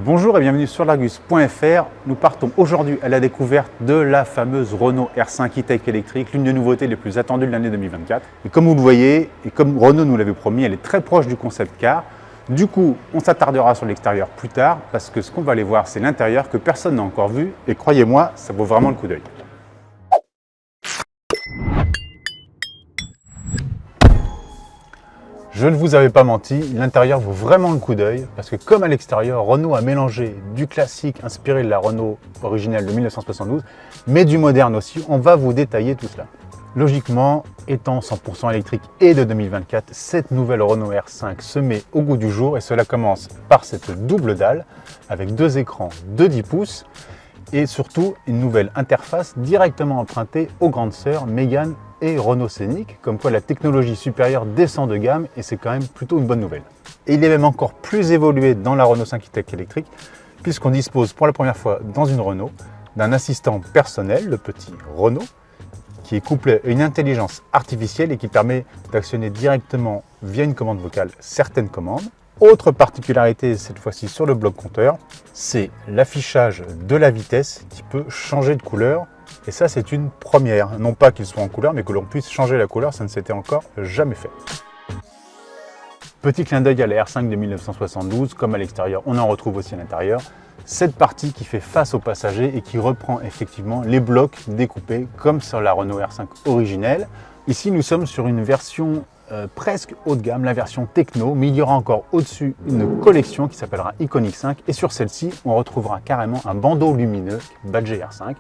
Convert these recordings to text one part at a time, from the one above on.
Bonjour et bienvenue sur l'Argus.fr. Nous partons aujourd'hui à la découverte de la fameuse Renault R5 e-Tech électrique, l'une des nouveautés les plus attendues de l'année 2024. Et comme vous le voyez, et comme Renault nous l'avait promis, elle est très proche du concept car. Du coup, on s'attardera sur l'extérieur plus tard parce que ce qu'on va aller voir, c'est l'intérieur que personne n'a encore vu. Et croyez-moi, ça vaut vraiment le coup d'œil. Je ne vous avais pas menti, l'intérieur vaut vraiment le coup d'œil parce que comme à l'extérieur, Renault a mélangé du classique inspiré de la Renault originelle de 1972, mais du moderne aussi. On va vous détailler tout cela. Logiquement, étant 100% électrique et de 2024, cette nouvelle Renault R5 se met au goût du jour et cela commence par cette double dalle avec deux écrans de 10 pouces et surtout une nouvelle interface directement empruntée aux grandes sœurs Mégane et Renault Scénic, comme quoi la technologie supérieure descend de gamme et c'est quand même plutôt une bonne nouvelle. Et il est même encore plus évolué dans la Renault 5 e-Tech électrique puisqu'on dispose pour la première fois dans une Renault d'un assistant personnel, le petit Renault, qui est couplé à une intelligence artificielle et qui permet d'actionner directement via une commande vocale certaines commandes. Autre particularité cette fois-ci sur le bloc compteur, c'est l'affichage de la vitesse qui peut changer de couleur. Et ça, c'est une première. Non pas qu'il soit en couleur, mais que l'on puisse changer la couleur, ça ne s'était encore jamais fait. Petit clin d'œil à la R5 de 1972, comme à l'extérieur, on en retrouve aussi à l'intérieur. Cette partie qui fait face aux passagers et qui reprend effectivement les blocs découpés comme sur la Renault R5 originelle. Ici, nous sommes sur une version presque haut de gamme, la version techno, mais il y aura encore au-dessus une collection qui s'appellera Iconic 5 et sur celle-ci, on retrouvera carrément un bandeau lumineux badgé R5.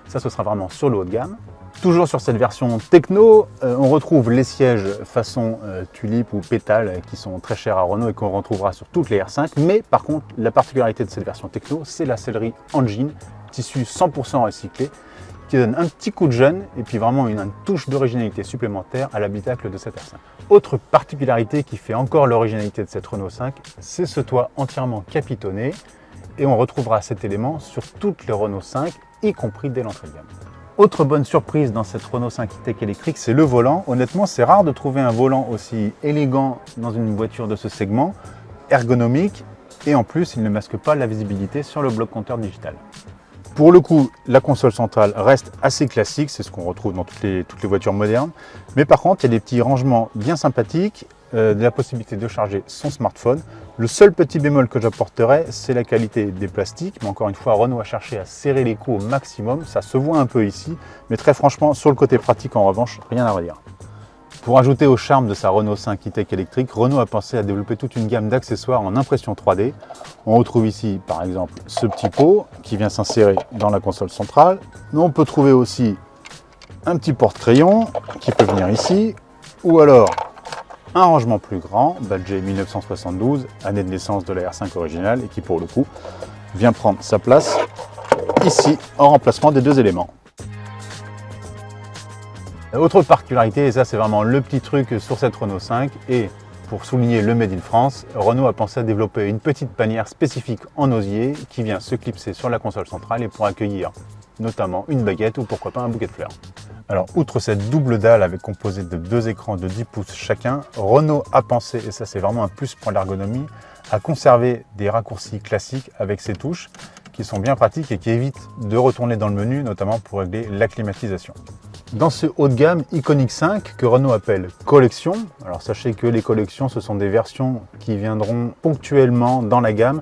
Ça, ce sera vraiment sur le haut de gamme. Toujours sur cette version techno, on retrouve les sièges façon tulipe ou pétale qui sont très chers à Renault et qu'on retrouvera sur toutes les R5. Mais par contre, la particularité de cette version techno, c'est la sellerie Engine, tissu 100% recyclé, qui donne un petit coup de jeune et puis vraiment une touche d'originalité supplémentaire à l'habitacle de cette R5. Autre particularité qui fait encore l'originalité de cette Renault 5, c'est ce toit entièrement capitonné et on retrouvera cet élément sur toutes les Renault 5, y compris dès l'entrée de gamme. Autre bonne surprise dans cette Renault 5 e-Tech électrique, c'est le volant. Honnêtement, c'est rare de trouver un volant aussi élégant dans une voiture de ce segment, ergonomique, et en plus, il ne masque pas la visibilité sur le bloc compteur digital. Pour le coup, la console centrale reste assez classique, c'est ce qu'on retrouve dans toutes les voitures modernes. Mais par contre, il y a des petits rangements bien sympathiques, de la possibilité de charger son smartphone. Le seul petit bémol que j'apporterai, c'est la qualité des plastiques. Mais encore une fois, Renault a cherché à serrer les coûts au maximum. Ça se voit un peu ici, mais très franchement, sur le côté pratique, en revanche, rien à redire. Pour ajouter au charme de sa Renault 5 e-Tech électrique, Renault a pensé à développer toute une gamme d'accessoires en impression 3D. On retrouve ici, par exemple, ce petit pot qui vient s'insérer dans la console centrale. Mais on peut trouver aussi un petit porte-crayon qui peut venir ici, ou alors un rangement plus grand, badgé 1972, année de naissance de la R5 originale, et qui pour le coup vient prendre sa place ici en remplacement des deux éléments. Autre particularité, et ça c'est vraiment le petit truc sur cette Renault 5, et pour souligner le Made in France, Renault a pensé à développer une petite panière spécifique en osier qui vient se clipser sur la console centrale et pour accueillir notamment une baguette ou pourquoi pas un bouquet de fleurs. Alors, outre cette double dalle avec composée de deux écrans de 10 pouces chacun, Renault a pensé, et ça c'est vraiment un plus pour l'ergonomie, à conserver des raccourcis classiques avec ces touches qui sont bien pratiques et qui évitent de retourner dans le menu, notamment pour régler la climatisation. Dans ce haut de gamme Iconic 5 que Renault appelle collection, alors sachez que les collections ce sont des versions qui viendront ponctuellement dans la gamme.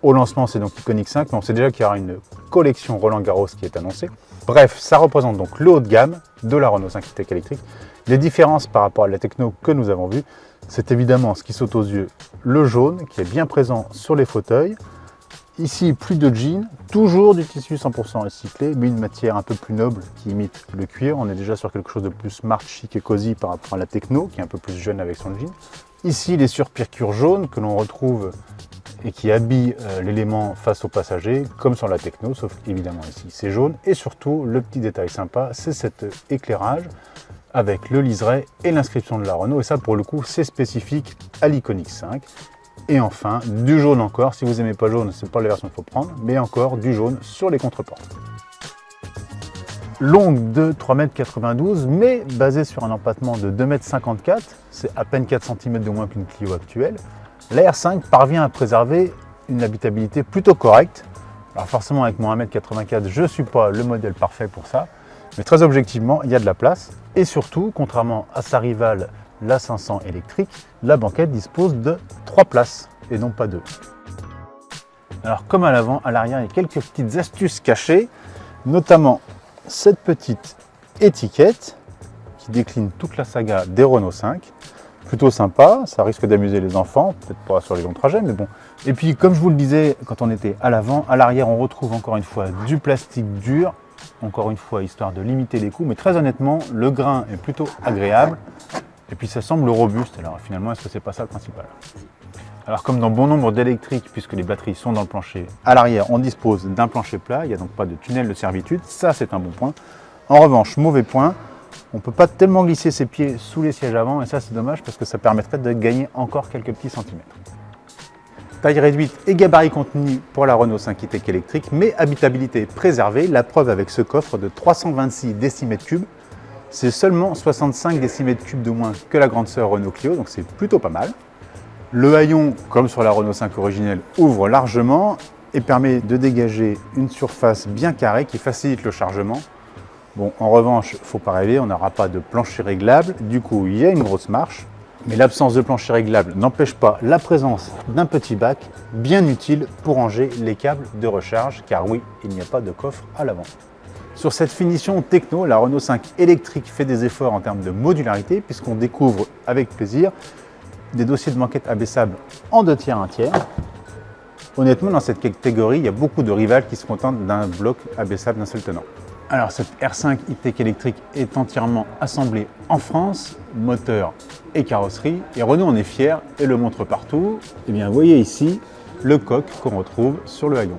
Au lancement c'est donc Iconic 5, mais on sait déjà qu'il y aura une collection Roland Garros qui est annoncée. Bref, ça représente donc le haut de gamme de la Renault 5 e-Tech électrique. Les différences par rapport à la techno que nous avons vue, c'est évidemment ce qui saute aux yeux, le jaune qui est bien présent sur les fauteuils. Ici, plus de jeans, toujours du tissu 100% recyclé, mais une matière un peu plus noble qui imite le cuir. On est déjà sur quelque chose de plus smart, chic et cosy par rapport à la techno, qui est un peu plus jeune avec son jean. Ici, les surpiqûres jaunes que l'on retrouve et qui habillent l'élément face aux passagers, comme sur la techno, sauf évidemment ici, c'est jaune. Et surtout, le petit détail sympa, c'est cet éclairage avec le liseré et l'inscription de la Renault. Et ça, pour le coup, c'est spécifique à l'Iconic 5. Et enfin, du jaune encore. Si vous n'aimez pas jaune, c'est pas la version qu'il faut prendre, mais encore du jaune sur les contreportes. Longue de 3,92 m, mais basée sur un empattement de 2,54 m, c'est à peine 4 cm de moins qu'une Clio actuelle. La R5 parvient à préserver une habitabilité plutôt correcte. Alors forcément avec mon 1m84, je ne suis pas le modèle parfait pour ça, mais très objectivement, il y a de la place. Et surtout, contrairement à sa rivale, la 500 électrique, la banquette dispose de 3 places et non pas 2. Alors comme à l'avant, à l'arrière, il y a quelques petites astuces cachées, notamment cette petite étiquette qui décline toute la saga des Renault 5. Plutôt sympa, ça risque d'amuser les enfants, peut-être pas sur les longs trajets, mais bon. Et puis comme je vous le disais quand on était à l'avant, à l'arrière on retrouve encore une fois du plastique dur, encore une fois histoire de limiter les coûts, mais très honnêtement le grain est plutôt agréable et puis ça semble robuste. Alors finalement est-ce que c'est pas ça le principal? Alors comme dans bon nombre d'électriques, puisque les batteries sont dans le plancher, à l'arrière on dispose d'un plancher plat, il n'y a donc pas de tunnel de servitude, ça c'est un bon point. En revanche, mauvais point, on ne peut pas tellement glisser ses pieds sous les sièges avant et ça c'est dommage parce que ça permettrait de gagner encore quelques petits centimètres. Taille réduite et gabarit contenu pour la Renault 5 e-Tech électrique, mais habitabilité préservée, la preuve avec ce coffre de 326 décimètres cubes. C'est seulement 65 décimètres cubes de moins que la grande sœur Renault Clio, donc c'est plutôt pas mal. Le haillon, comme sur la Renault 5 originelle, ouvre largement et permet de dégager une surface bien carrée qui facilite le chargement. Bon, en revanche, il ne faut pas rêver, on n'aura pas de plancher réglable, du coup il y a une grosse marche, mais l'absence de plancher réglable n'empêche pas la présence d'un petit bac bien utile pour ranger les câbles de recharge, car oui, il n'y a pas de coffre à l'avant. Sur cette finition techno, la Renault 5 électrique fait des efforts en termes de modularité, puisqu'on découvre avec plaisir des dossiers de banquette abaissables en 2 tiers, 1 tiers. Honnêtement, dans cette catégorie, il y a beaucoup de rivales qui se contentent d'un bloc abaissable d'un seul tenant. Alors cette R5 e-Tech électrique est entièrement assemblée en France, moteur et carrosserie, et Renault en est fier et le montre partout. Et bien vous voyez ici le coq qu'on retrouve sur le haillon.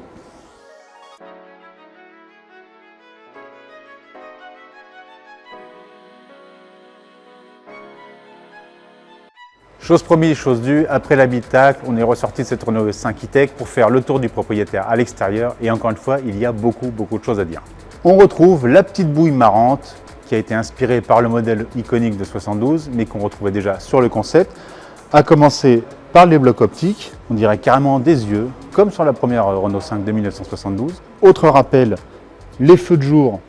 Chose promise, chose due, après l'habitacle, on est ressorti de cette Renault 5 e-Tech pour faire le tour du propriétaire à l'extérieur et encore une fois, il y a beaucoup de choses à dire. On retrouve la petite bouille marrante qui a été inspirée par le modèle iconique de 72, mais qu'on retrouvait déjà sur le concept, à commencer par les blocs optiques, on dirait carrément des yeux, comme sur la première Renault 5 de 1972. Autre rappel, les feux de jour,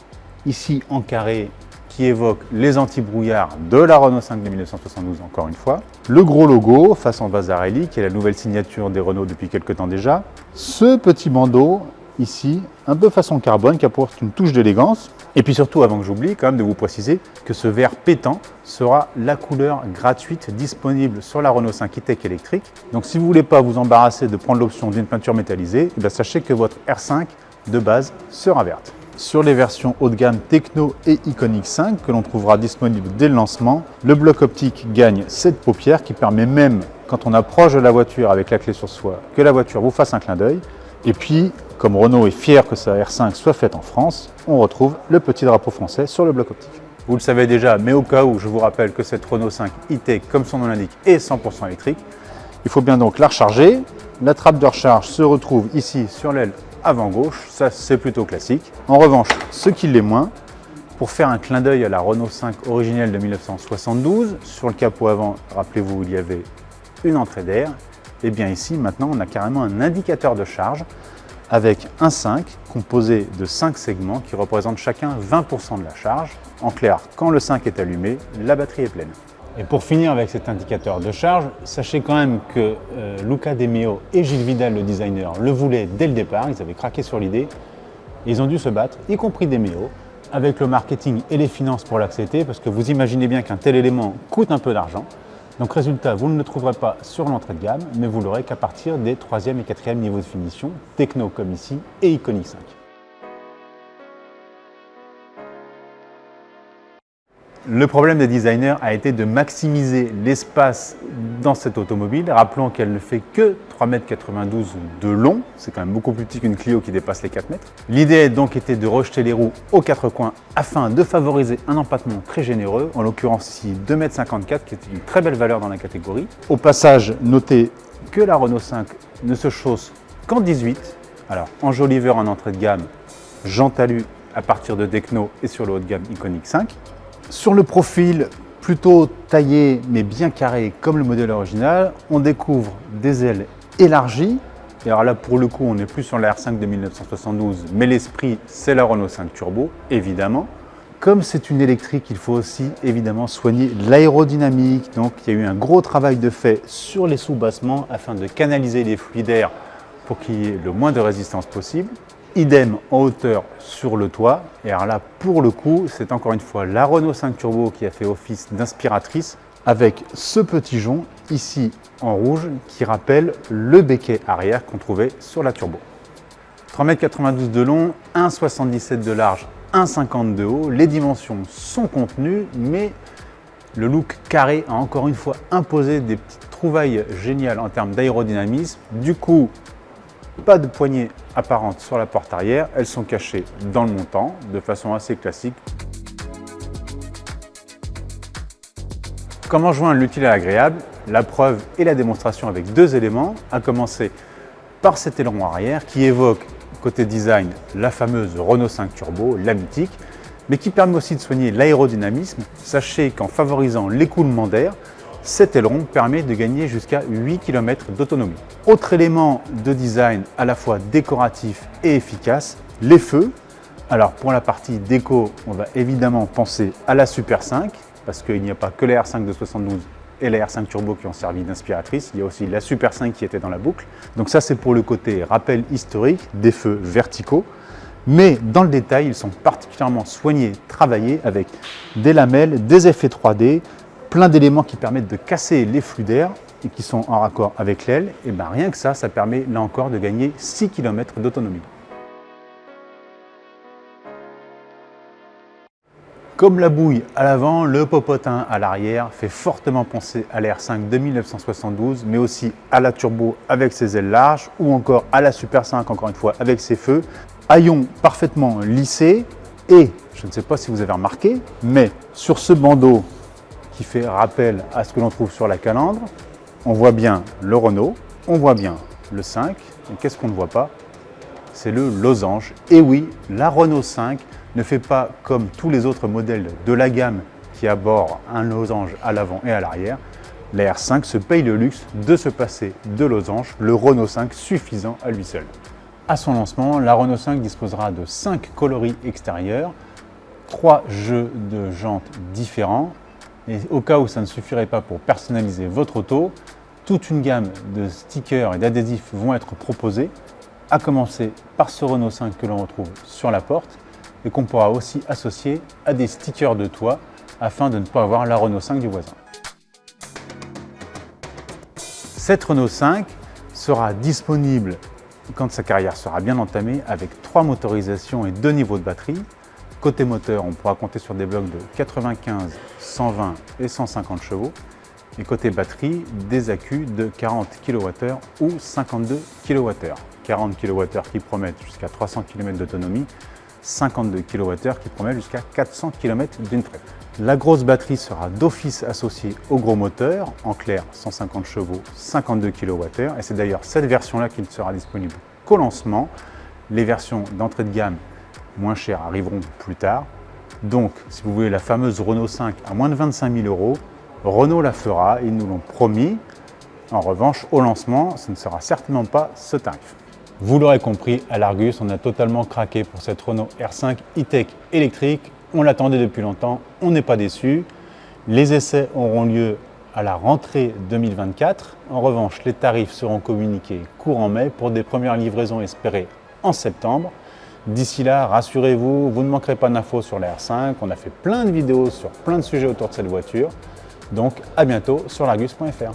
ici en carré, qui évoquent les anti-brouillards de la Renault 5 de 1972, encore une fois. Le gros logo, façon Vasarely, qui est la nouvelle signature des Renault depuis quelques temps déjà. Ce petit bandeau, ici, un peu façon carbone, qui apporte une touche d'élégance. Et puis surtout, avant que j'oublie, quand même de vous préciser que ce vert pétant sera la couleur gratuite disponible sur la Renault 5 e-Tech électrique. Donc si vous ne voulez pas vous embarrasser de prendre l'option d'une peinture métallisée, eh bien, sachez que votre R5 de base sera verte. Sur les versions haut de gamme Techno et Iconic 5, que l'on trouvera disponible dès le lancement, le bloc optique gagne cette paupière qui permet même, quand on approche de la voiture avec la clé sur soi, que la voiture vous fasse un clin d'œil. Et puis, comme Renault est fier que sa R5 soit faite en France, on retrouve le petit drapeau français sur le bloc optique. Vous le savez déjà, mais au cas où, je vous rappelle que cette Renault 5 e-Tech, comme son nom l'indique, est 100% électrique. Il faut bien donc la recharger. La trappe de recharge se retrouve ici sur l'aile avant gauche, ça c'est plutôt classique. En revanche, ce qui l'est moins, pour faire un clin d'œil à la Renault 5 originelle de 1972, sur le capot avant, rappelez-vous, il y avait une entrée d'air. Et bien ici, maintenant, on a carrément un indicateur de charge avec un 5 composé de 5 segments qui représentent chacun 20% de la charge. En clair, quand le 5 est allumé, la batterie est pleine. Et pour finir avec cet indicateur de charge, sachez quand même que Luca De Meo et Gilles Vidal, le designer, le voulaient dès le départ. Ils avaient craqué sur l'idée. Ils ont dû se battre, y compris De Meo, avec le marketing et les finances pour l'accepter, parce que vous imaginez bien qu'un tel élément coûte un peu d'argent. Donc résultat, vous ne le trouverez pas sur l'entrée de gamme, mais vous l'aurez qu'à partir des 3e et 4e niveaux de finition, Techno comme ici et Iconic 5. Le problème des designers a été de maximiser l'espace dans cette automobile. Rappelons qu'elle ne fait que 3,92 m de long. C'est quand même beaucoup plus petit qu'une Clio qui dépasse les 4 mètres. L'idée a donc été de rejeter les roues aux 4 coins afin de favoriser un empattement très généreux. En l'occurrence ici 2,54 m, qui est une très belle valeur dans la catégorie. Au passage, notez que la Renault 5 ne se chausse qu'en 18. Alors, enjoliveur en entrée de gamme, Jean Talus à partir de Techno et sur le haut de gamme Iconic 5. Sur le profil plutôt taillé mais bien carré comme le modèle original, on découvre des ailes élargies Et alors là, pour le coup, on n'est plus sur la R5 de 1972, mais l'esprit, c'est la Renault 5 Turbo, évidemment. Comme c'est une électrique, il faut aussi évidemment soigner l'aérodynamique. Donc il y a eu un gros travail de fait sur les sous-bassements afin de canaliser les fluides d'air pour qu'il y ait le moins de résistance possible. Idem en hauteur sur le toit. Et alors là, pour le coup, c'est encore une fois la Renault 5 Turbo qui a fait office d'inspiratrice avec ce petit jonc ici en rouge qui rappelle le béquet arrière qu'on trouvait sur la Turbo. 3,92 m de long, 1,77 m de large, 1,50 m de haut. Les dimensions sont contenues, mais le look carré a encore une fois imposé des petites trouvailles géniales en termes d'aérodynamisme. Du coup, pas de poignée apparente sur la porte arrière, elles sont cachées dans le montant de façon assez classique. Comment joindre l'utile à l'agréable? La preuve et la démonstration avec deux éléments, à commencer par cet aileron arrière qui évoque côté design la fameuse Renault 5 Turbo, la mythique, mais qui permet aussi de soigner l'aérodynamisme. Sachez qu'en favorisant l'écoulement d'air, cet aileron permet de gagner jusqu'à 8 km d'autonomie. Autre élément de design à la fois décoratif et efficace, les feux. Alors pour la partie déco, on va évidemment penser à la Super 5, parce qu'il n'y a pas que la R5 de 72 et la R5 Turbo qui ont servi d'inspiratrice, il y a aussi la Super 5 qui était dans la boucle. Donc ça c'est pour le côté rappel historique des feux verticaux. Mais dans le détail, ils sont particulièrement soignés, travaillés avec des lamelles, des effets 3D, plein d'éléments qui permettent de casser les flux d'air et qui sont en raccord avec l'aile. Et bien rien que ça permet là encore de gagner 6 km d'autonomie. Comme la bouille à l'avant, le popotin à l'arrière fait fortement penser à la R5 de 1972, mais aussi à la Turbo avec ses ailes larges ou encore à la Super 5, encore une fois, avec ses feux. Haillons parfaitement lissés et, je ne sais pas si vous avez remarqué, mais sur ce bandeau qui fait rappel à ce que l'on trouve sur la calandre, on voit bien le Renault, on voit bien le 5, et qu'est-ce qu'on ne voit pas? C'est le losange. Et oui, la Renault 5 ne fait pas comme tous les autres modèles de la gamme qui abordent un losange à l'avant et à l'arrière. La R5 se paye le luxe de se passer de losange, le Renault 5 suffisant à lui seul. À son lancement, la Renault 5 disposera de 5 coloris extérieurs, 3 jeux de jantes différents. Et au cas où ça ne suffirait pas pour personnaliser votre auto, toute une gamme de stickers et d'adhésifs vont être proposés, à commencer par ce Renault 5 que l'on retrouve sur la porte et qu'on pourra aussi associer à des stickers de toit afin de ne pas avoir la Renault 5 du voisin. Cette Renault 5 sera disponible quand sa carrière sera bien entamée avec 3 motorisations et 2 niveaux de batterie. Côté moteur, on pourra compter sur des blocs de 95, 120 et 150 chevaux. Et côté batterie, des accus de 40 kWh ou 52 kWh. 40 kWh qui promettent jusqu'à 300 km d'autonomie, 52 kWh qui promettent jusqu'à 400 km d'une traite. La grosse batterie sera d'office associée au gros moteur, en clair 150 chevaux, 52 kWh. Et c'est d'ailleurs cette version-là qui ne sera disponible qu'au lancement. Les versions d'entrée de gamme moins chères arriveront plus tard. Donc, si vous voulez la fameuse Renault 5 à moins de 25 000 €, Renault la fera, ils nous l'ont promis. En revanche, au lancement, ce ne sera certainement pas ce tarif. Vous l'aurez compris, à l'Argus, on a totalement craqué pour cette Renault R5 e-tech électrique. On l'attendait depuis longtemps, on n'est pas déçu. Les essais auront lieu à la rentrée 2024. En revanche, les tarifs seront communiqués courant mai pour des premières livraisons espérées en septembre. D'ici là, rassurez-vous, vous ne manquerez pas d'infos sur la R5. On a fait plein de vidéos sur plein de sujets autour de cette voiture. Donc à bientôt sur largus.fr.